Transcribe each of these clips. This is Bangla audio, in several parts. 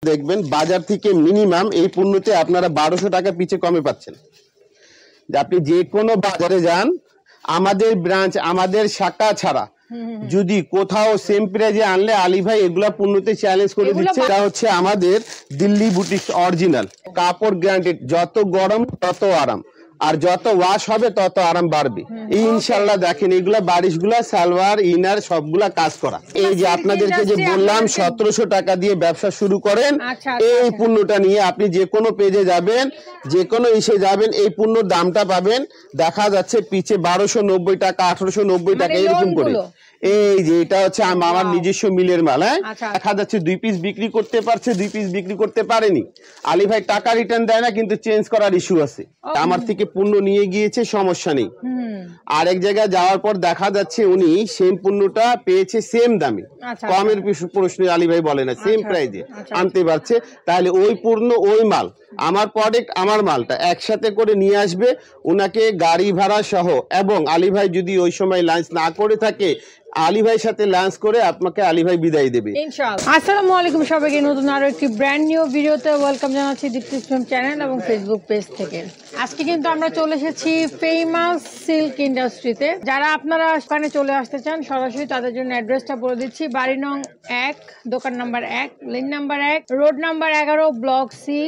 দেখবেন বাজার থেকে মিনিমাম এই পণ্যতে আপনারা 1200 টাকা পিছে কমে পাচ্ছেন। আপনি যে কোনো বাজারে যান, আমাদের ব্রাঞ্চ আমাদের শাখা ছাড়া যদি কোথাও সেম প্রাইজে আনলে আলী ভাই এগুলা পণ্যতে চ্যালেঞ্জ করে দিচ্ছে। এটা হচ্ছে আমাদের দিল্লি বুটিক অরিজিনাল কাপড় গ্যারান্টেড, যত গরম তত আরাম, আর যত ওয়াশ হবে তত আরাম বাড়বে ইনশাআল্লাহ। দেখেন এগুলা বারিশগুলা সালোয়ার ইনার সবগুলা কাজ করা। এই যে আপনাদেরকে যে বললাম 1700 টাকা দিয়ে ব্যবসা শুরু করেন, এই পণ্যটা নিয়ে আপনি যে কোনো পেজে যাবেন, যে কোনো ইসে যাবেন, এই পণ্যর দামটা পাবেন দেখা যাচ্ছে পিছে 1290 টাকা 1890 টাকা এরকম করে। এই যে এটা হচ্ছে আমার নিজস্ব মিলের মাল। হ্যাঁ, দেখা যাচ্ছে 2 পিস বিক্রি করতে পারছে, 2 পিস বিক্রি করতে পারেনি। আলী ভাই টাকা রিটার্ন দেয় না, কিন্তু চেঞ্জ করার ইস্যু আছে। আমার থেকে পণ্য নিয়ে গিয়েছে, সমস্যা নেই। আরেক জায়গায় যাওয়ার পর দেখা যাচ্ছে উনি সেম পণ্যটা পেয়েছে সেম দামে, কমের প্রশ্ন আলী ভাই বলে না, সেম প্রাইজে আনতে পারছে। তাহলে ওই পণ্য ওই মাল, আমার প্রোডাক্ট আমার মালটা একসাথে করে নিয়ে আসবে, উনাকে গাড়ি ভাড়া সহ। এবং আলী ভাই যদি ওই সময় লাঞ্চ না করে থাকে, আলী ভাইয়ের সাথে লাঞ্চ করে আপনাকে আলী ভাই বিদায় দেবে ইনশাআল্লাহ। আসসালামু আলাইকুম সবাইকে, নতুন আরো একটি ব্র্যান্ড নিউ ভিডিওতে ওয়েলকাম জানাচ্ছি দীপ্তি ইসলাম চ্যানেল এবং ফেসবুক পেজ থেকে। আজকে কিন্তু আমরা চলে এসেছি ফেমাস সিল্ক ইন্ডাস্ট্রিতে। যারা আপনারা ওখানে চলে আসতে চান সরাসরি, তাদের জন্য অ্যাড্রেসটা বলে দিচ্ছি। বাড়ি নং 1, দোকান number 1, lane number 1, road number 11, block C,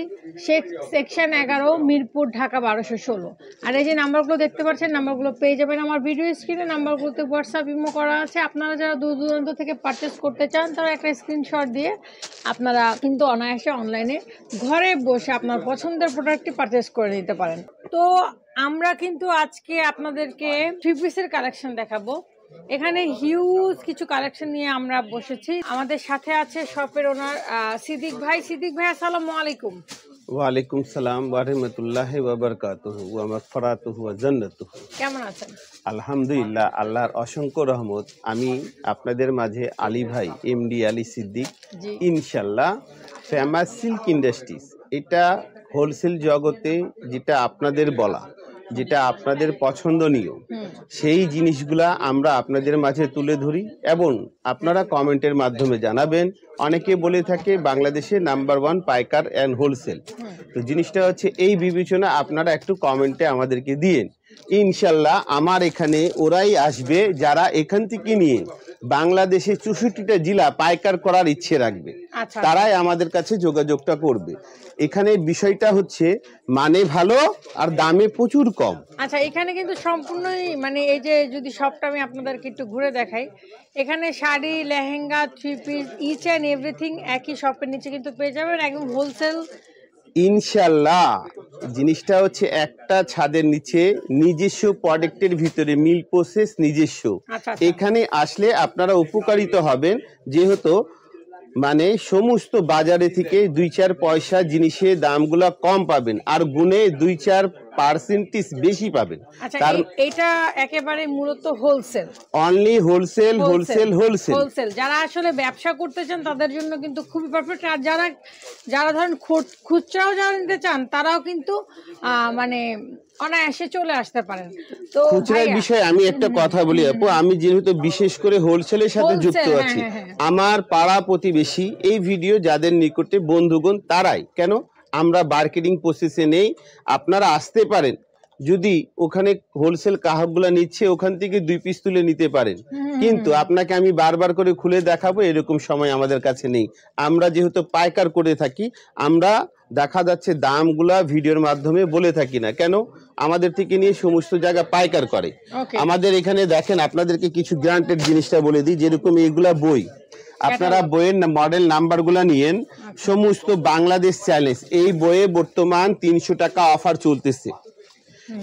section 11, Mirpur, Dhaka 1216। আর এই যে নাম্বারগুলো দেখতে পাচ্ছেন, নাম্বারগুলো পেয়ে যাবেন আমার ভিডিও স্ক্রিনে। নাম্বারগুলোতে হোয়াটসঅ্যাপ ইমো করা আছে। আপনারা যারা দূর দূরান্ত থেকে পারচেস করতে চান, তারা একটা স্ক্রিনশট দিয়ে আপনারা কিন্তু অনায়াসে অনলাইনে ঘরে বসে আপনার পছন্দের প্রোডাক্টটি পারচেস করে নিতে পারেন। তো আমরা কিন্তু আজকে আপনাদেরকে 3 পিসের কালেকশন দেখাবো। এখানে হিউজ কিছু কালেকশন নিয়ে আমরা বসেছি। আমাদের সাথে আছে শপের ওনার সিদ্দিক ভাই। সিদ্দিক ভাই, আসসালামু আলাইকুম। ওয়ালাইকুম সালাম ওয়া রাহমাতুল্লাহি ওয়া বারাকাতুহু ওয়া মাগফিরাতুহু ওয়া জান্নাতুহু। কেমন আছেন? আলহামদুলিল্লাহ, আল্লাহর অসংখ্য রহমত। আমি আপনাদের মাঝে আলী ভাই, এমডি আলী সিদ্দিক। ইনশাআল্লাহ ফেমাস সিল্ক ইন্ডাস্ট্রিজ, এটা হোলসেল জগতে যেটা আপনাদের বলা, যেটা আপনাদের পছন্দনীয়, সেই জিনিসগুলা আমরা আপনাদের মাঝে তুলে ধরি এবং আপনারা কমেন্টের মাধ্যমে জানাবেন। অনেকে বলে থাকে বাংলাদেশে নাম্বার 1 পাইকার অ্যান্ড হোলসেল। তো জিনিসটা হচ্ছে এই বিবেচনা আপনারা একটু কমেন্টে আমাদেরকে দিয়েন। ইনশাল্লাহ আমার এখানে ওরাই আসবে যারা এখান থেকে নিয়ে বাংলাদেশে 64টা জেলা পাইকার করার ইচ্ছে রাখবে, তারাই আমাদের কাছে যোগাযোগটা করবে। এখানে বিষয়টা হচ্ছে মানে ভালো আর দামে প্রচুর কম। আচ্ছা, এখানে কিন্তু সম্পূর্ণই মানে এই যে যদি সবটা আমি আপনাদেরকে একটু ঘুরে দেখাই, এখানে sari, lehenga, 3 piece, each and everything একই শপের নিচে কিন্তু পেয়ে যাবেন, একদম হোলসেল। ইনশাল্লাহ জিনিসটা হচ্ছে একটা ছাদের নিচে নিজস্ব প্রোডাক্টের ভিতরে মিল প্রসেস নিজস্ব। এখানে আসলে আপনারা উপকারিত হবেন, যেহেতু মানে সমস্ত বাজারে থেকে 2-4 পয়সা জিনিসের দামগুলা কম পাবেন, আর গুণে 2-4% বেশি পাবেন। তার এটা একেবারে মূলত wholesale, only wholesale wholesale wholesale wholesale. যারা আসলে ব্যবসা করতে চান তাদের জন্য কিন্তু খুবই পারফেক্ট। আর যারা ধরেন খুচরাও যারা নিতে চান, তারাও কিন্তু মানে অনায়াসে চলে আসতে পারেন। তো খুচরার বিষয়ে আমি একটা কথা বলি আপু, আমি যেহেতু বিশেষ করে হোলসেলের সাথে যুক্ত আছি, আমার পাড়া প্রতিবেশী এই ভিডিও যাদের নিকটে বন্ধুগণ তারাই, কেন আমরা মার্কেটিং প্রসেসে নেই, আপনারা আসতে পারেন। যদি ওখানে হোলসেল গ্রাহকগুলো নিচ্ছে, ওখান থেকে 2 পিস তুলে নিতে পারেন, কিন্তু আপনাকে আমি বারবার করে খুলে দেখাবো এরকম সময় আমাদের কাছে নেই। আমরা যেহেতু পাইকার করে থাকি, আমরা দেখা যাচ্ছে দামগুলা ভিডিওর মাধ্যমে বলে থাকি না, কেন আমাদের থেকে নিয়ে সমস্ত জায়গা পাইকার করে। আমাদের এখানে দেখেন, আপনাদেরকে কিছু গ্যারান্টেড জিনিসটা বলে দিই। যেরকম এগুলা বই, আপনারা বইয়ের মডেল নাম্বারগুলা নিয়েন, সমস্ত বাংলাদেশ চ্যালেঞ্জ। এই বইয়ে বর্তমান 300 টাকা অফার চলতেছে।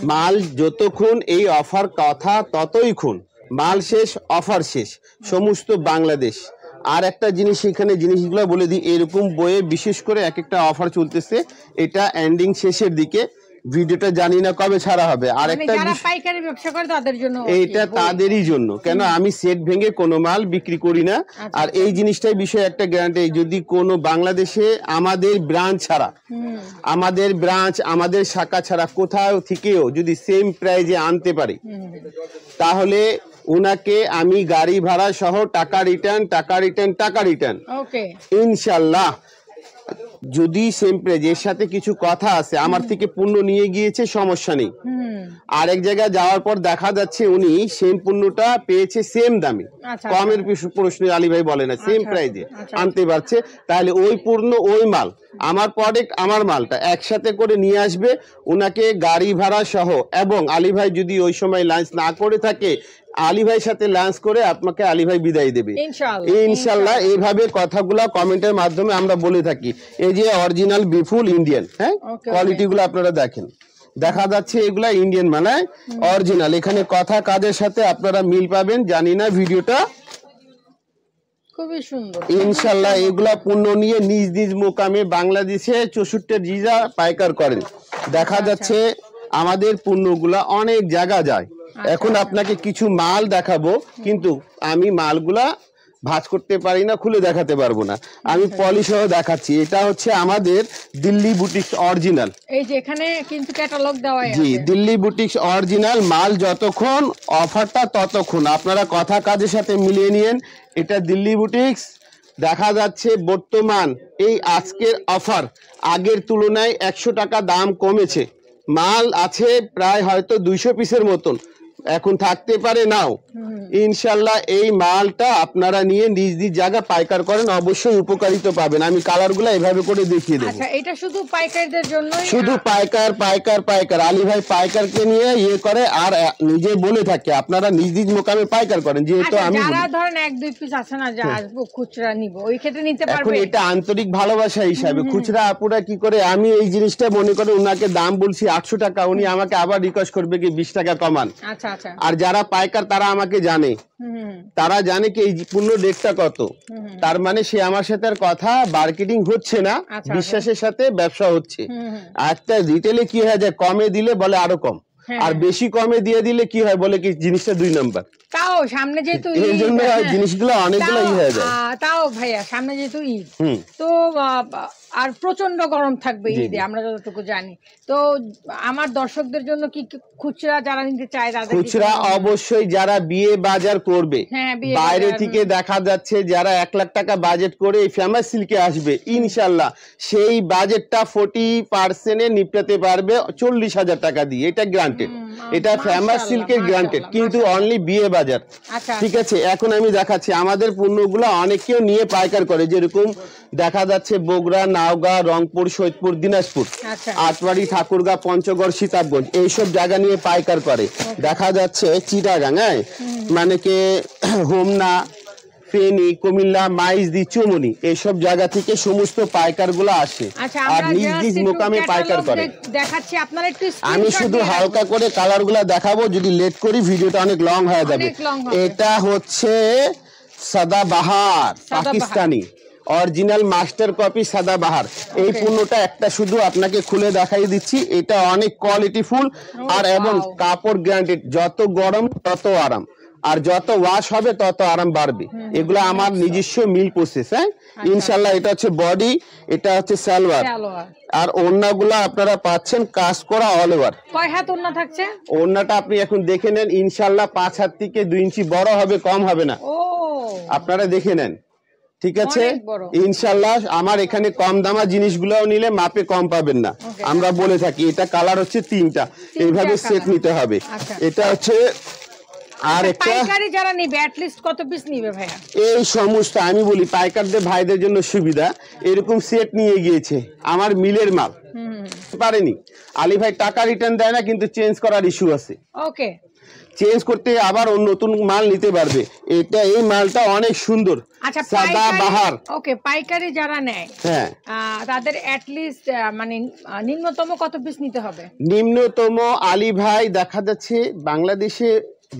মাল যতক্ষণ এই অফার কথা ততইক্ষণ, মাল শেষ অফার শেষ, সমস্ত বাংলাদেশ। আর একটা জিনিস এখানে জিনিসগুলো বলে দিই, এরকম বইয়ে বিশেষ করে এক একটা অফার চলতেছে, এটা এন্ডিং শেষের দিকে। ভিডিওটা জানি না কবে ছাড়া হবে। আর একটা পাইকারি ব্যবসা করে তাদের জন্য, এইটা তাদেরই জন্য, কেন আমি সেট ভেঙে কোনো মাল বিক্রি করি না। আর এই জিনিসটাই বিষয়ে একটা গ্যারান্টি, যদি কোনো বাংলাদেশে আমাদের ব্রাঞ্চ ছাড়া, আমাদের ব্রাঞ্চ আমাদের শাখা ছাড়া কোথাও থেকেও যদি সেম প্রাইজে আনতে পারে, তাহলে উনাকে আমি গাড়ি ভাড়া সহ টাকা রিটার্ন, টাকা রিটার্ন, টাকা রিটার্ন ইনশাল্লাহ। যদি সেম প্রাইস, এর সাথে কিছু কথা আছে, আমার থেকে পণ্য নিয়ে গিয়েছে সমস্যা নেই, আরেক জায়গায় যাওয়ার পর দেখা যাচ্ছে উনি সেম পণ্যটা পেয়েছে সেম দামে, আচ্ছা, কমের প্রশ্ন আলী ভাই বলে না, সেম প্রাইসে আনতে পারছে, তাহলে ওই পণ্য ওই মাল আমার প্রোডাক্ট আমার মালটা একসাথে করে নিয়ে আসবে, উনাকে গাড়ি ভাড়া সহ, এবং আলী ভাই যদি ওই সময় লাঞ্চ না করে থাকে আলী ভাইয়ের সাথে লাঞ্চ করে আপনাকে আলী ভাই বিদায় দেবে ইনশাল্লাহ। এইভাবে কথাগুলো কমেন্টের মাধ্যমে আমরা বলে থাকি। এই যে অরিজিনাল বিফুল ইন্ডিয়ান, হ্যাঁ, কোয়ালিটি গুলো আপনারা দেখেন, দেখা যাচ্ছে এগুলা ইন্ডিয়ান মানে অরিজিনাল, এখানে কথা কাজের সাথে আপনারা মিল পাবেন, জানি না ভিডিওটা খুবই সুন্দর ইনশাল্লাহ। এগুলা পণ্য নিয়ে নিজ নিজ মোকামে বাংলাদেশে 64 জিজা পাইকার করেন, দেখা যাচ্ছে আমাদের পণ্যগুলা অনেক জায়গা যায়। এখন আপনাকে কিছু মাল দেখাবো, কিন্তু আমি মালগুলা ভাঁজ করতে পারি না, খুলে দেখাতে পারবো না, আমি পলিসহ দেখাচ্ছি। এটা হচ্ছে আমাদের দিল্লি বুটিক্স অরিজিনাল, এই যে এখানে কিন্তু ক্যাটালগ দেওয়া আছে। জি, দিল্লি বুটিক্স অরিজিনাল মাল, যতক্ষণ অফারটা ততক্ষণ আপনারা কথা কাজের সাথে মিলিয়ে নিন। এটা দিল্লি বুটিক্স, দেখা যাচ্ছে বর্তমান এই আজকের অফার আগের তুলনায় 100 টাকা দাম কমেছে, মাল আছে প্রায় হয়তো 200 পিসের মতন, এখন থাকতে পারে নাও। ইনশাল্লাহ এই মালটা আপনারা নিয়ে নিজ নিজ জায়গা পাইকার করেন, অবশ্যই উপকারিতা পাবেন। আমি কালারগুলো এভাবে করে দেখিয়ে দেবো। আচ্ছা, এটা শুধু পাইকারদের জন্য, শুধু পাইকার পাইকার পাইকার আলী ভাই পাইকারকে নিয়ে ইয়ে করে, আর নিজে বলে থাকে আপনারা নিজ নিজ মোকামে পাইকার করেন, যেহেতু আমি যারা ধরেন 1-2 পিস আছে না, যা আসবো খুচরা নিব, ওই ক্ষেত্রে নিতে পারবে। এখন এটা আন্তরিক ভালোবাসা হিসাবে খুচরা আপুরা কি করে, আমি এই জিনিসটা মনে করে উনাকে দাম বলছি 800 টাকা, উনি আমাকে আবার রিকোয়েস্ট করবে কি 20 টাকা কমান। আচ্ছা আচ্ছা। আর যারা পাইকার তারা আমাকে জানে, তারা জানে কি এই পূর্ণ ডেটটা কত, তার মানে সে আমার সাথে আর কথা মার্কেটিং হচ্ছে না, বিশ্বাসের সাথে ব্যবসা হচ্ছে। একটা রিটেলে কি হয় যায়, কমে দিলে বলে আরো কম, আর বেশি কমে দিয়ে দিলে কি হয় বলে কি জিনিসটা 2 নাম্বার। তাও সামনে যেহেতু এই জন্য জিনিসগুলো অনেকগুলো হয়ে যায়। তাও ভাইয়া সামনে যেহেতু ঈদ, তো আর প্রচন্ড গরম থাকবে ঈদে, আমরা যতটুকু জানি। তো আমার দর্শকদের জন্য কি খুচরা যারা নিতে চায় তাদের, খুচরা অবশ্যই যারা বিয়ে বাজার করবে, বাইরে থেকে দেখা যাচ্ছে যারা 1 লাখ টাকা বাজেট করে এই ফেমাস সিল্কে আসবে, ইনশাল্লাহ সেই বাজেটটা 40% নিপটাতে পারবে 40,000 টাকা দিয়ে, এটা গ্রান্টেড, এটা ফেমাস সিল্কের গ্রান্টেড, কিন্তু অনলি বিয়ে বাজার। ঠিক আছে, এখন আমি দেখাচ্ছি আমাদের পণ্যগুলো অনেকেও নিয়ে পাইকার করে, যেরকম দেখা যাচ্ছে বগুড়া, নাওগাঁ, রংপুর, সৈয়দপুর, দিনাজপুর, আটবাড়ি, ঠাকুরগাঁ, পঞ্চগড়, সীতাবগঞ্জ, এইসব জায়গা নিয়ে পাইকার করে। দেখা যাচ্ছে চিটাগাং, মানে কে হোমনা, ফেনী, কুমিল্লা, মাইজদি, চুমুনি, এইসব জায়গা থেকে সমস্ত পাইকার গুলো আসে আর নিজ নিজ মোকামে পাইকার করে। আমি শুধু হালকা করে কালার গুলা দেখাবো, যদি লেট করি ভিডিওটা অনেক লং হয়ে যাবে। এটা হচ্ছে Sadabahar, Pakistani original master copy Sadabahar. এই পণ্যটা একটা শুধু আপনাকে খুলে দেখাই দিচ্ছি, এটা অনেক কোয়ালিটি ফুল আর এবং কাপড় গ্যারান্টেড, যত গরম তত আরাম, আর যত ওয়াশ হবে তত আরাম বাড়বে। এগুলো আমার নিজস্ব মিল প্রসেস। হ্যাঁ, ইনশাল্লাহ। এটা হচ্ছে বডি, এটা হচ্ছে সালোয়ার, আর ওড়নাগুলো আপনারা পাচ্ছেন কাজ করা অল ওভার। কয় হাত ওড়না থাকছে? ওড়নাটা আপনি এখন দেখে নেন, ইনশাল্লাহ 5 হাত থেকে 2 ইঞ্চি বড় হবে, কম হবে না, আপনারা দেখে নেন। ঠিক আছে, ইনশাল্লাহ। আমার এখানে কম দামা জিনিসগুলোও নিলে মাপে কম পাবেন না, আমরা বলে থাকি। এটা কালার হচ্ছে 3টা, এইভাবে সেট নিতে হবে। এটা হচ্ছে আর একটা পাইকারি যারা নিবে at least কত পিস নিবে ভাইয়া? এই সমস্ত আমি বলি পাইকারদের ভাইদের জন্য সুবিধা, এরকম সেট নিয়ে গিয়েছে আমার মিলের মাল, পারেনি আলী ভাই, টাকা রিটার্ন দেয় না, কিন্তু চেঞ্জ করার ইস্যু আছে। ওকে, চেঞ্জ করতে আবার নতুন মাল নিতে পারবে। এটা এই মালটা অনেক সুন্দর, সাদাবাহার। ওকে, পাইকারি যারা নেয়, হ্যাঁ, তাদের at least মানে নিম্নতম কত পিস নিতে হবে? নিম্নতম আলী ভাই দেখা যাচ্ছে বাংলাদেশে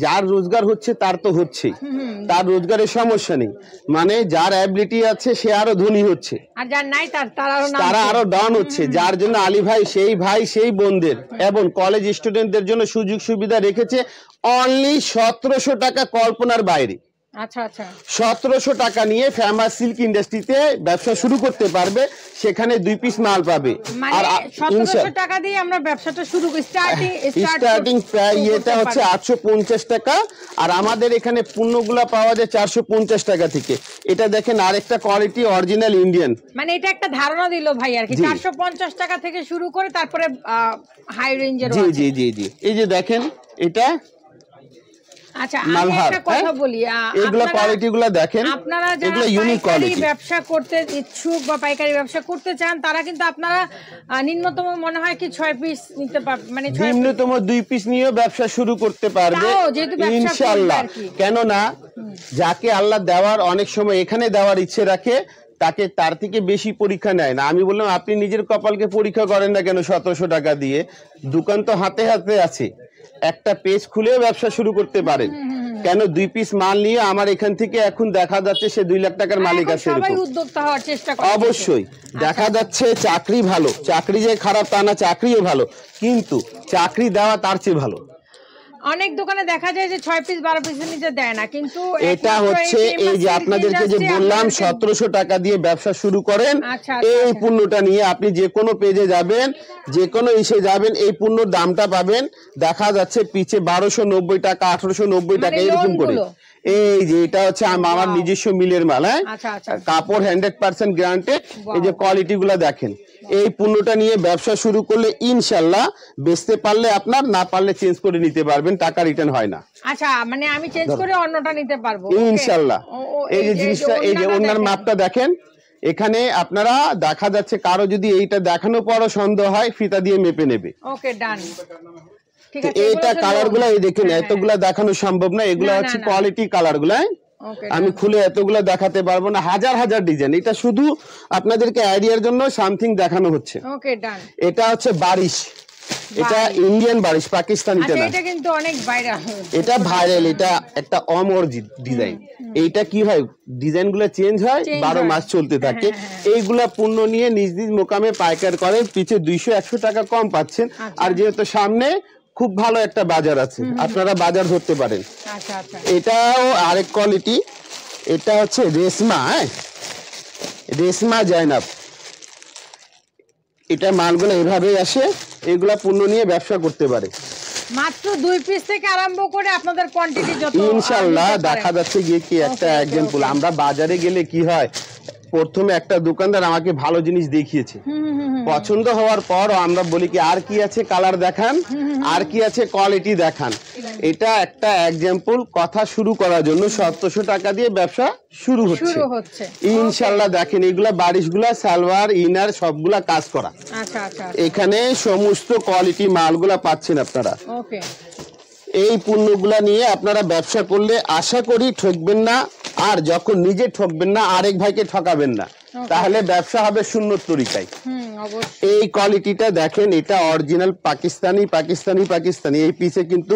যার রোজগার হচ্ছে তার তো হচ্ছে, তার রোজগারের সমস্যা নেই, মানে যার অ্যাবিলিটি আছে সে আরো ধনী হচ্ছে, আর যার নাই তারা আরো ডাউন হচ্ছে। যার জন্য আলী ভাই সেই বোনদের এবং কলেজ স্টুডেন্টদের জন্য সুযোগ সুবিধা রেখেছে অনলি 1700 টাকা, কল্পনার বাইরে। আচ্ছা আচ্ছা 1700 টাকা নিয়ে ফেমাস সিল্ক ইন্ডাস্ট্রিতে ব্যবসা শুরু করতে পারবে, সেখানে 2 পিস মাল পাবে। আর 1700 টাকা দিয়ে আমরা ব্যবসাটা শুরু করি, স্টার্টিং প্রায় এটা হচ্ছে 850 টাকা, আর আমাদের এখানে পণ্যগুলো পাওয়া যায় 450 টাকা থেকে। এটা দেখেন আরেকটা কোয়ালিটি অরিজিনাল ইন্ডিয়ান, মানে এটা একটা ধারণা দিল ভাই আর কি, 450 টাকা থেকে শুরু করে তারপরে হাই রেঞ্জের। জি জি জি জি, এই যে দেখেন এটা। আচ্ছা আমি একটা কথা বলি, এগুলা কোয়ালিটিগুলো দেখেন, আপনারা যারা পাইকারি ব্যবসা করতে ইচ্ছুক বা পাইকারি ব্যবসা করতে চান তারা কিন্তু আপনারা নিম্নতম মনে হয় কি 6 পিস নিতে পারবেন, মানে নিম্নতম 2 পিস নিয়ে ব্যবসা শুরু করতে পারবে ইনশাআল্লাহ। কেন না, যাকে আল্লাহ দেওয়ার অনেক সময় এখানে দেওয়ার ইচ্ছে রাখে তাকে তার থেকে বেশি পরীক্ষা নেয় না। আমি বললাম আপনি নিজের কপালকে পরীক্ষা করেন না কেন 1700 টাকা দিয়ে? দোকান তো হাতে হাতে আছে, একটা পেজ খুলে ব্যবসা শুরু করতে পারেন। কেন 2 পিস মাল নিয়ে আমার এখান থেকে এখন দেখা যাচ্ছে সে 2 লাখ টাকার মালিক আছে। সবাই উদ্যোক্তা হওয়ার চেষ্টা করে অবশ্যই। দেখা যাচ্ছে চাকরি ভালো, চাকরি যে খারাপ তা না, চাকরিও ভালো, কিন্তু চাকরি দেওয়া তার চেয়ে ভালো। অনেক দোকানে দেখা যায় যে 6 পিস 12 পিসের নিচে দেয় না, কিন্তু এটা হচ্ছে এই যে আপনাদেরকে যে বললাম 1700 টাকা দিয়ে ব্যবসা শুরু করেন, এই পণ্যটা নিয়ে আপনি যে কোনো পেজে যাবেন, যে কোনো ইসে যাবেন, এই পণ্যর দামটা পাবেন দেখা যাচ্ছে পিছে 1290 টাকা 1890 টাকা এরকম করে। এই যে এটা হচ্ছে আমার নিজস্ব মিলের মাল। হ্যাঁ, কাপড় 100% গ্যারান্টেড। এই যে কোয়ালিটি গুলা দেখেন, এই পণ্যটা নিয়ে ব্যবসা শুরু করলে ইনশাআল্লাহ বেচতে পারলে আপনার, না পারলে চেঞ্জ করে নিতে পারবেন, টাকা রিটার্ন হয় না। আচ্ছা, মানে আমি চেঞ্জ করে অন্যটা নিতে পারবো ইনশাআল্লাহ। এই যে জিনিসটা, এই যে ওনার মাপটা দেখেন, এখানে আপনারা দেখা যাচ্ছে কারো যদি এইটা দেখানো পরও সন্দেহ হয় ফিতা দিয়ে মেপে নেবে। ওকে, ডান। এইটা কালার গুলা এই দেখুন, এতগুলা দেখানো সম্ভব না, এগুলা হচ্ছে কোয়ালিটি কালার গুলা। আমি খুলে এতগুলা দেখাতে পারবো না, হাজার হাজার ডিজাইন। এটা শুধু আপনাদেরকে আইডিয়ার জন্য সামথিং দেখানো হচ্ছে। ওকে, ডান। এটা হচ্ছে বারিশ, এটা ইন্ডিয়ান বারিশ, পাকিস্তানিটা না। এটা কিন্তু অনেক ভাইরাল, এটা ভাইরাল, এটা একটা অমর ডিজাইন। এইটা কি হয়, ডিজাইন গুলো চেঞ্জ হয়, 12 মাস চলতে থাকে। এইগুলা পণ্য নিয়ে নিজ নিজ মোকামে পাইকার করে, পিছে 200-100 টাকা কম পাচ্ছেন। আর যেহেতু সামনে খুব ভালো একটা বাজার আছে, আপনারা বাজার ধরতে পারেন। এটাও আরেক কোয়ালিটি, এটা হচ্ছে রেশমা। হ্যাঁ, রেশমা জায়নাব, এটা মালগুলো এভাবেই আসে, এগুলা পণ্য নিয়ে ব্যবসা করতে পারে। মাত্র 2 পিস থেকে আরম্ভ করে আপনাদের কোয়ান্টিটি যত ইনশাআল্লাহ। দেখা যাচ্ছে গিয়ে কি একটা এক্সাম্পল, আমরা বাজারে গেলে কি হয়, প্রথমে একটা দোকানদার আমাকে ভালো জিনিস দেখিয়েছে, পছন্দ হওয়ার পর আমরা বলি কি আর কি আছে কালার দেখান, আর কি আছে কোয়ালিটি দেখান। এটা একটা এক্সাম্পল, কথা শুরু করার জন্য 1700 টাকা দিয়ে ব্যবসা শুরু হচ্ছে ইনশাআল্লাহ। দেখেন এগুলা বারিশগুলা, সালোয়ার, ইনার সবগুলা কাজ করা। এখানে সমস্ত কোয়ালিটি মালগুলা পাচ্ছেন আপনারা। এই পণ্যগুলা নিয়ে আপনারা ব্যবসা করলে আশা করি ঠকবেন না, আর যখন নিজে ঠকবেন না আরেক ভাইকে ঠকাবেন না, তাহলে ব্যবসা হবে শূন্য তরিকায়। এই কোয়ালিটিটা দেখেন, এটা অরিজিনাল পাকিস্তানি পাকিস্তানি পাকিস্তানি। এই পিসে কিন্তু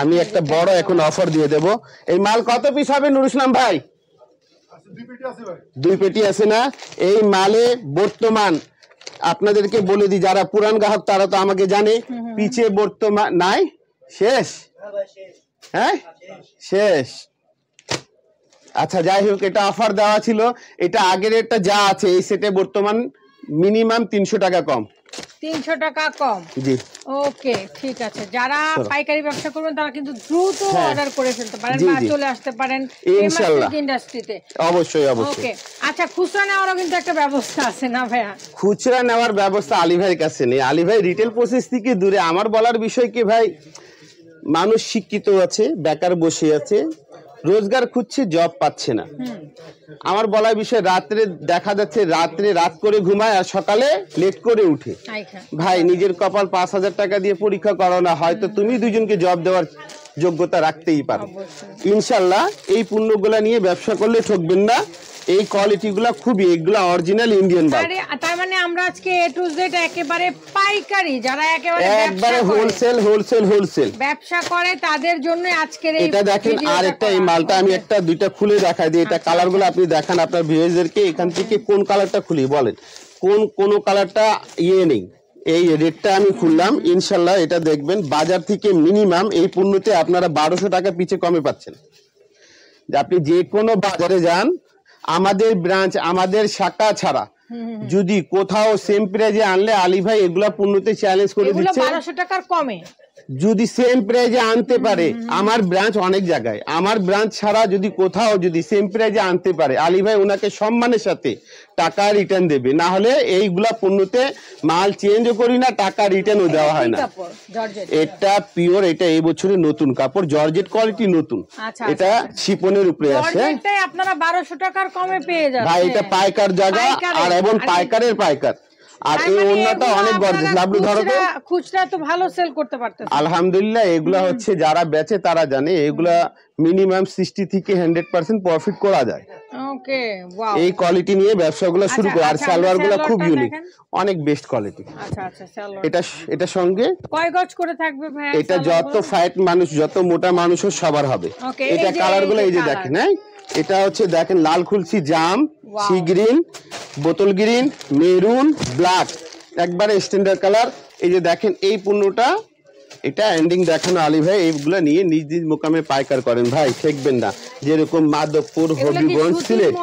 আমি একটা বড় এখন অফার দিয়ে দেব। এই মাল কত পিস হবে নুর ইসলাম ভাই? 2 পেটি আছে না? এই মালে বর্তমান আপনাদেরকে বলে দিই, যারা পুরান গ্রাহক তারা তো আমাকে জানে, পিছে বর্তমান নাই, শেষ। হ্যাঁ, শেষ। আচ্ছা, যাই হোক, এটা অফার দেওয়া ছিল। এটা আগের রেটটা যা আছে এই সেটে বর্তমান মিনিমাম 300 টাকা কম। 300 টাকা কম, জি। ওকে, ঠিক আছে। যারা পাইকারি ব্যবসা করবেন তারা কিন্তু দ্রুত অর্ডার করে ফেলতে পারেন বা চলে আসতে পারেন ইনশাআল্লাহ ইন্ডাস্ট্রিতে। অবশ্যই অবশ্যই। ওকে, আচ্ছা, খুচরা নেওয়ারও কিন্তু একটা ব্যবস্থা আছে না ভাইয়া? খুচরা নেওয়ার ব্যবস্থা আলী ভাইয়ের কাছে নেই। আলী ভাই রিটেল প্রসেস থেকে দূরে। আমার বলার বিষয় কি ভাই, মানুষ শিক্ষিত আছে, বেকার বসে আছে, রোজগার খুঁজছে, জব পাচ্ছে না। আমার বলার বিষয়, রাত্রে দেখা যাচ্ছে রাত করে ঘুমায় আর সকালে লেট করে উঠে। ভাই, নিজের কপাল 5000 টাকা দিয়ে পরীক্ষা করো না, হয়তো তুমি দুজনকে জব দেওয়ার যোগ্যতা রাখতেই পারো। ইনশাআল্লাহ এই পণ্যগুলা নিয়ে ব্যবসা করলে ঠকবেন না। এই কোয়ালিটি গুলা খুবই, এগুলা অরিজিনাল ইন্ডিয়ান মাল। তার মানে আমরা আজকে এ টু জেড একেবারে পাইকারি, যারা একবারে হোলসেল ব্যবসা করে তাদের জন্য আজকের এই। এটা দেখেন, আর একটা এই মালটা আমি একটা দুইটা খুলে দেখাই দিই। এটা কালার গুলো আপনি দেখান আপনার ভিউয়ারদেরকে। এখান থেকে কোন কালারটা খুলি বলেন, কোন কালারটা ইয়ে নেই। এই রেটটা আমি খুললাম, ইনশাআল্লাহ এটা দেখবেন বাজার থেকে মিনিমাম এই পণ্যতে আপনারা 1200 টাকা পিছে কমে পাচ্ছেন। যে আপনি যে কোনো বাজারে যান, আমাদের ব্রাঞ্চ, আমাদের শাখা ছাড়া যদি কোথাও সেম প্রাইজে আনলে আলী ভাই এগুলা পণ্যতে চ্যালেঞ্জ করে এগুলো দিচ্ছে 1200 টাকার কমে যদি সেম প্রাইজে আনতে পারে। আমার ব্রাঞ্চ অনেক জায়গায়, আমার ব্রাঞ্চ ছাড়া যদি কোথাও যদি সেম প্রাইজে আনতে পারে আলী ভাই ওনাকে সম্মানের সাথে টাকা রিটার্ন দেবে। না হলে এইগুলা পণ্যতে মাল চেঞ্জও করি না, টাকা রিটার্নও দেওয়া হয় না। এটা পিওর, এটা এই বছরের নতুন কাপড়, জর্জেট কোয়ালিটি নতুন। এটা শিপনের উপরে আছে, আপনারা 1200 টাকার কমে পেয়ে যাচ্ছেন ভাই। এটা পাইকার জায়গা আর এবং পাইকারের পাইকার। আর এই ওন্নাটা অনেক গর্জিয়াস। লাভলু ধরো তো, খুচরা তো ভালো সেল করতে পারতেছে আলহামদুলিল্লাহ। এগুলা হচ্ছে যারা বেচে তারা জানে এগুলা মিনিমাম 60 থেকে 100% প্রফিট করা যায়। ওকে, ওয়াও। এই কোয়ালিটি নিয়ে ব্যবসাগুলো শুরু করে। আর সালোয়ারগুলো খুব ইউনিক, অনেক বেস্ট কোয়ালিটি। আচ্ছা আচ্ছা, সালোয়ার এটা সঙ্গে কয় গজ করে থাকবে ভাই? এটা যত ফাইট মানুষ, যত মোটা মানুষও সবার হবে। এটা কালারগুলো এই যে দেখেন, হ্যাঁ এটা হচ্ছে দেখেন লাল খুলসি জাম, সি গ্রিন, বোতল গ্রিন, মেরুন, ব্ল্যাক, একবারে স্ট্যান্ডার্ড কালার। এই যে দেখেন এই পণ্যটা, এটা এন্ডিং দেখানো আলী ভাই। এইগুলা নিয়ে নিজ নিজ মোকামে পাইকার করেন ভাই, ঠেকবেন না। যেরকম মাধবপুর, হবিগঞ্জ, সিলেট,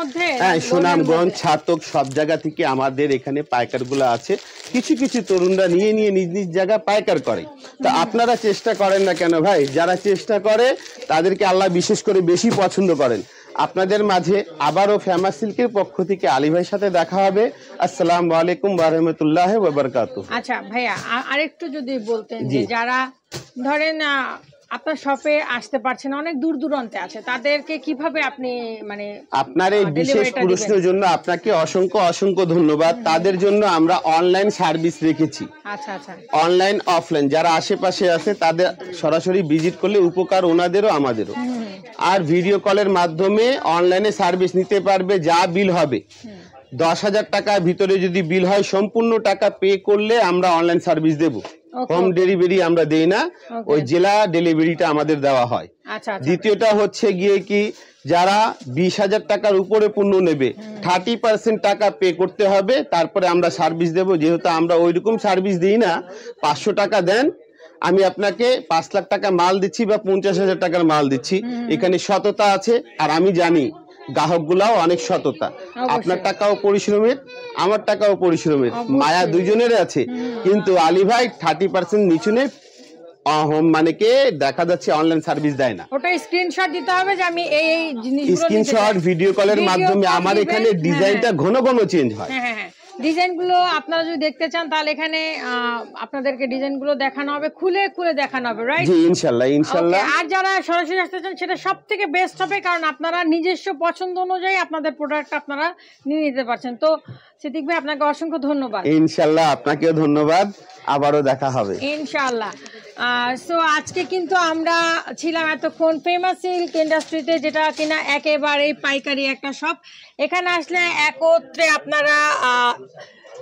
হ্যাঁ সুনামগঞ্জ, ছাতক, সব জায়গা থেকে আমাদের এখানে পাইকার গুলো আছে। কিছু কিছু তরুণরা নিয়ে নিয়ে নিজ নিজ জায়গা পাইকার করে। তা আপনারা চেষ্টা করেন না কেন ভাই? যারা চেষ্টা করে তাদেরকে আল্লাহ বিশেষ করে বেশি পছন্দ করেন। আপনাদের মাঝে আবারও ফেমাস সিল্কের পক্ষ থেকে আলী ভাইয়ের সাথে দেখা হবে। আসসালামু আলাইকুম ওয়া রাহমাতুল্লাহি ওয়া বারাকাতুহু। আচ্ছা ভাইয়া, আরেকটু যদি বলতেন যে যারা ধরেন আপনার শপে আসতে পারছেন, অনেক দূর দূরান্তে আছে, তাদেরকে কিভাবে আপনি মানে আপনার এই বিশেষ প্রশ্নের জন্য আপনাকে অসংখ্য অসংখ্য ধন্যবাদ। তাদের জন্য আমরা অনলাইন সার্ভিস রেখেছি। আচ্ছা আচ্ছা, অনলাইন অফলাইন যারা আশেপাশে আছে তাদের সরাসরি ভিজিট করলে উপকার ওনাদেরও আমাদেরও। আর ভিডিও কলের মাধ্যমে অনলাইনে সার্ভিস নিতে পারবে। যা বিল হবে 10,000 টাকার ভিতরে যদি বিল হয়, সম্পূর্ণ টাকা পে করলে আমরা অনলাইন সার্ভিস দেব। হোম ডেলিভারি আমরা দেই না, ওই জেলা ডেলিভারিটা আমাদের দেওয়া হয়। দ্বিতীয়টা হচ্ছে গিয়ে কি, যারা 20,000 টাকার উপরে পণ্য নেবে 30% টাকা পে করতে হবে, তারপরে আমরা সার্ভিস দেব। যেহেতু আমরা ওইরকম সার্ভিস দিই না, 500 টাকা দেন, আমি আপনাকে 5 লাখ টাকা মাল দিচ্ছি বা 50,000 টাকার মাল দিচ্ছি। এখানে সততা আছে, আর আমি জানি গ্রাহকগুলাও অনেক সততা। আপনার টাকাও পরিশ্রমের, আমার টাকাও পরিশ্রমের, মায়া দুইজনের আছে। কিন্তু আলী ভাই 30% নিচুনে মানে কে দেখা যাচ্ছে অনলাইন সার্ভিস দেয় না। ওটা স্ক্রিনশট দিতে হবে যে আমি এই জিনিসগুলো, স্ক্রিনশট ভিডিও কলের মাধ্যমে। আমার এখানে ডিজাইনটা ঘন ঘন চেঞ্জ হয়। হ্যাঁ হ্যাঁ, ডিজাইনগুলো আপনারা যদি দেখতে চান তাহলে এখানে আপনাদেরকে ডিজাইনগুলো দেখানো হবে, খুলে খুলে দেখানো হবে, রাইট? জি ইনশাআল্লাহ ইনশাআল্লাহ। আর যারা সরাসরি আসতে চান সেটা সবথেকে বেস্ট হবে, কারণ আপনারা নিজস্ব পছন্দ অনুযায়ী আপনাদের প্রোডাক্ট আপনারা নিয়ে নিতে পারছেন। তো সিদ্দিক ভাই, আপনাকে অসংখ্য ধন্যবাদ। ইনশাআল্লাহ আপনাকেও ধন্যবাদ, আবারও দেখা হবে ইনশাআল্লাহ। সো আজকে কিন্তু আমরা ছিলাম এতক্ষণ ফেমাস সিল্ক ইন্ডাস্ট্রিতে, যেটা কিনা একেবারে পাইকারি একটা শপ। এখানে আসলে একত্রে আপনারা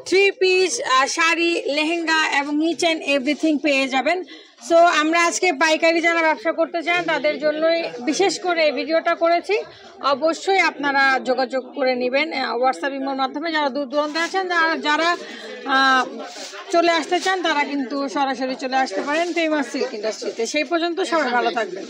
3 পিস, শাড়ি, লেহেঙ্গা এবং ইচ অ্যান্ড এভরিথিং পেয়ে যাবেন। সো আমরা আজকে পাইকারি যারা ব্যবসা করতে চান তাদের জন্যই বিশেষ করে এই ভিডিওটা করেছি। অবশ্যই আপনারা যোগাযোগ করে নেবেন হোয়াটসঅ্যাপ, ইমোর মাধ্যমে। যারা দূর দূরান্তে আছেন, যারা চলে আসতে চান তারা কিন্তু সরাসরি চলে আসতে পারেন ফেমাস সিল্ক ইন্ডাস্ট্রিতে। সেই পর্যন্ত সবাই ভালো থাকবেন।